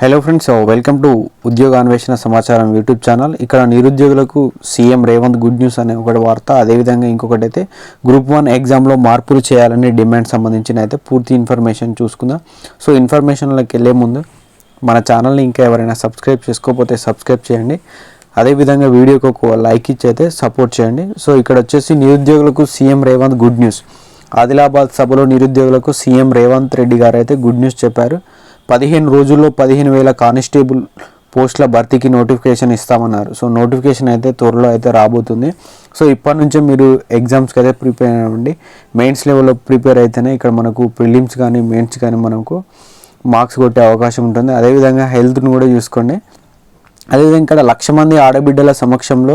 Hello friends, welcome to ఉద్యోగ అన్వేషణ సమాచారం యూట్యూబ్ ఛానల్. ఇక్కడ నిరుద్యోగులకు సీఎం రేవంత్ గుడ్ న్యూస్ అనే ఒకటి వార్త, అదేవిధంగా ఇంకొకటి అయితే గ్రూప్ 1 ఎగ్జామ్లో మార్పులు చేయాలనే డిమాండ్ సంబంధించిన అయితే పూర్తి ఇన్ఫర్మేషన్ చూసుకుందాం. సో ఇన్ఫర్మేషన్లోకి వెళ్ళే ముందు మన ఛానల్ని ఇంకా ఎవరైనా సబ్స్క్రైబ్ చేసుకోకపోతే సబ్స్క్రైబ్ చేయండి. అదేవిధంగా వీడియోకి ఒక లైక్ ఇచ్చి అయితే సపోర్ట్ చేయండి. సో ఇక్కడ వచ్చేసి నిరుద్యోగులకు CM Revanth good news. Adilabad సభలో నిరుద్యోగులకు సీఎం రేవంత్ రెడ్డి గారు అయితే గుడ్ న్యూస్ చెప్పారు. 15 రోజుల్లో 15,000 కానిస్టేబుల్ పోస్టుల భర్తీకి నోటిఫికేషన్ ఇస్తామన్నారు. సో నోటిఫికేషన్ అయితే త్వరలో అయితే రాబోతుంది. సో ఇప్పటి నుంచే మీరు ఎగ్జామ్స్కి అయితే ప్రిపేర్ అవ్వండి. మెయిన్స్ లెవెల్లో ప్రిపేర్ అయితేనే ఇక్కడ మనకు ప్రిలిమ్స్ కానీ మెయిన్స్ కానీ మనకు మార్క్స్ కొట్టే అవకాశం ఉంటుంది. అదేవిధంగా హెల్త్ను కూడా చూసుకోండి. అదేవిధంగా ఇక్కడ 1,00,000 మంది ఆడబిడ్డల సమక్షంలో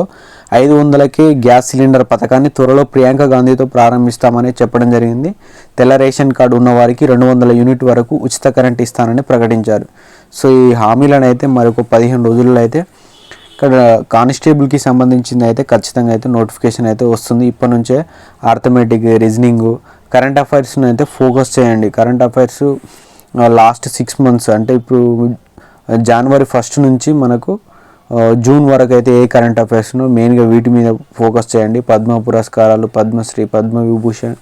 500కే గ్యాస్ సిలిండర్ పథకాన్ని త్వరలో ప్రియాంక గాంధీతో ప్రారంభిస్తామని చెప్పడం జరిగింది. తెల్ల రేషన్ కార్డు ఉన్న వారికి 200 యూనిట్ వరకు ఉచిత కరెంట్ ఇస్తానని ప్రకటించారు. సో ఈ హామీలను అయితే మరొక 15 రోజుల్లో అయితే ఇక్కడ కానిస్టేబుల్కి సంబంధించింది అయితే ఖచ్చితంగా అయితే నోటిఫికేషన్ అయితే వస్తుంది. ఇప్పటి నుంచే ఆర్థమెటిక్, రీజనింగ్, కరెంట్ అఫైర్స్ని అయితే ఫోకస్ చేయండి. కరెంట్ అఫైర్స్ లాస్ట్ 6 మంత్స్ అంటే ఇప్పుడు జనవరి 1 నుంచి మనకు జూన్ వరకు అయితే ఏ కరెంట్ అఫైర్స్ను మెయిన్గా వీటి మీద ఫోకస్ చేయండి. పద్మ పురస్కారాలు, పద్మశ్రీ, పద్మవిభూషణ్,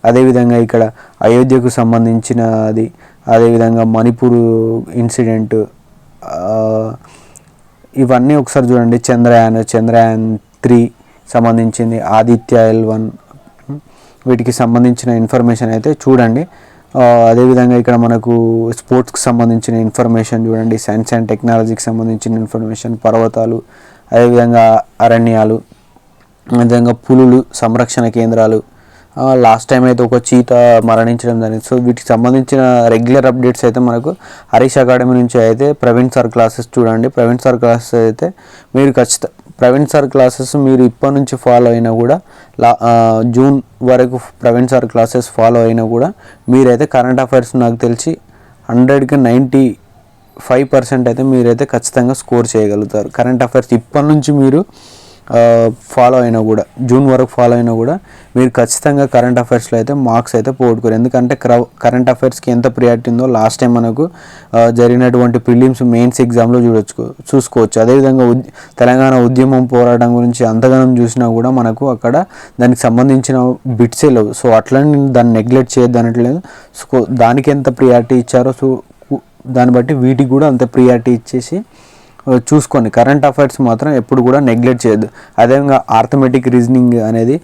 అదేవిధంగా ఇక్కడ అయోధ్యకు సంబంధించినది, అదేవిధంగా మణిపూర్ ఇన్సిడెంట్, ఇవన్నీ ఒకసారి చూడండి. చంద్రయాన్ 3 సంబంధించింది, ఆదిత్య L1, వీటికి సంబంధించిన ఇన్ఫర్మేషన్ అయితే చూడండి. అదేవిధంగా ఇక్కడ మనకు స్పోర్ట్స్కి సంబంధించిన ఇన్ఫర్మేషన్ చూడండి. సైన్స్ అండ్ టెక్నాలజీకి సంబంధించిన ఇన్ఫర్మేషన్, పర్వతాలు, అదేవిధంగా అరణ్యాలు, అదేవిధంగా పులులు సంరక్షణ కేంద్రాలు, లాస్ట్ టైం అయితే ఒక చీత మరణించడం జరిగింది. సో వీటికి సంబంధించిన రెగ్యులర్ అప్డేట్స్ అయితే మనకు హరీష్ అకాడమీ నుంచి అయితే ప్రవీణ్ సార్ క్లాసెస్ చూడండి. ప్రవీణ్ సార్ క్లాసెస్ అయితే మీరు ప్రవీణ్ సార్ క్లాసెస్ మీరు ఇప్పటి నుంచి ఫాలో అయినా కూడా జూన్ వరకు ప్రవీణ్ సార్ క్లాసెస్ ఫాలో అయినా కూడా మీరైతే కరెంట్ అఫైర్స్ నాకు తెలిసి 100కి 95% అయితే మీరైతే ఖచ్చితంగా స్కోర్ చేయగలుగుతారు. కరెంట్ అఫైర్స్ ఇప్పటి నుంచి మీరు ఫాలో అయినా కూడా, జూన్ వరకు ఫాలో అయినా కూడా మీరు ఖచ్చితంగా కరెంట్ అఫైర్స్లో అయితే మార్క్స్ అయితే పోగొట్టుకోరు. ఎందుకంటే కరెంట్ అఫైర్స్కి ఎంత ప్రియారిటీ ఉందో లాస్ట్ టైం మనకు జరిగినటువంటి ప్రిలిమ్స్ మెయిన్స్ ఎగ్జామ్లో చూసుకోవచ్చు. అదేవిధంగా తెలంగాణ ఉద్యమం పోరాటం గురించి అంతగానం చూసినా కూడా మనకు అక్కడ దానికి సంబంధించిన బిట్సే లేవు. సో అట్లని దాన్ని నెగ్లెక్ట్ చేయొద్దు అనట్లేదు. సో దానికి ఎంత ప్రియారిటీ ఇచ్చారో సో దాన్ని బట్టి వీటికి కూడా అంత ప్రియారిటీ ఇచ్చేసి చూసుకోండి. కరెంట్ అఫైర్స్ మాత్రం ఎప్పుడు కూడా నెగ్లెక్ట్ చేయొద్దు. అదేవిధంగా ఆర్థమెటిక్, రీజనింగ్ అనేది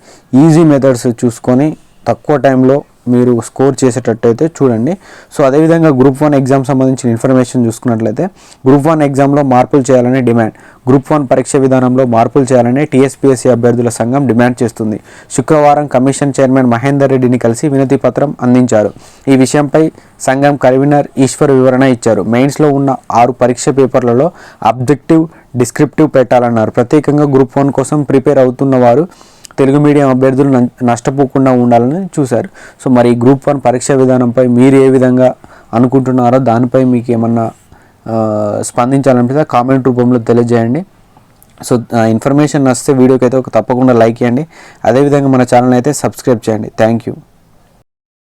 ఈజీ మెథడ్స్ చూసుకొని తక్కువ టైంలో మీరు స్కోర్ చేసేటట్టు అయితే చూడండి. సో అదేవిధంగా గ్రూప్ 1 ఎగ్జామ్ సంబంధించిన ఇన్ఫర్మేషన్ చూసుకున్నట్లయితే గ్రూప్ 1 ఎగ్జామ్లో మార్పులు చేయాలనే డిమాండ్. గ్రూప్ 1 పరీక్ష విధానంలో మార్పులు చేయాలని టీఎస్పీఎస్సీ అభ్యర్థుల సంఘం డిమాండ్ చేస్తుంది. శుక్రవారం కమిషన్ చైర్మన్ మహేందర్ రెడ్డిని కలిసి వినతి పత్రం అందించారు. ఈ విషయంపై సంఘం కన్వీనర్ ఈశ్వర్ వివరణ ఇచ్చారు. మెయిన్స్లో ఉన్న 6 పరీక్ష పేపర్లలో అబ్జెక్టివ్, డిస్క్రిప్టివ్ పెట్టాలన్నారు. ప్రత్యేకంగా గ్రూప్ 1 కోసం ప్రిపేర్ అవుతున్న వారు తెలుగు మీడియం అభ్యర్థులు నష్టపోకుండా ఉండాలని చూశారు. సో మరి గ్రూప్ 1 పరీక్ష విధానంపై మీరు ఏ విధంగా అనుకుంటున్నారో దానిపై మీకు ఏమన్నా స్పందించాలనిపిస్తే కామెంట్ రూపంలో తెలియజేయండి. సో ఇన్ఫర్మేషన్ నచ్చితే వీడియోకి అయితే తప్పకుండా లైక్ చేయండి. అదేవిధంగా మన ఛానల్ అయితే సబ్స్క్రైబ్ చేయండి. Thank you.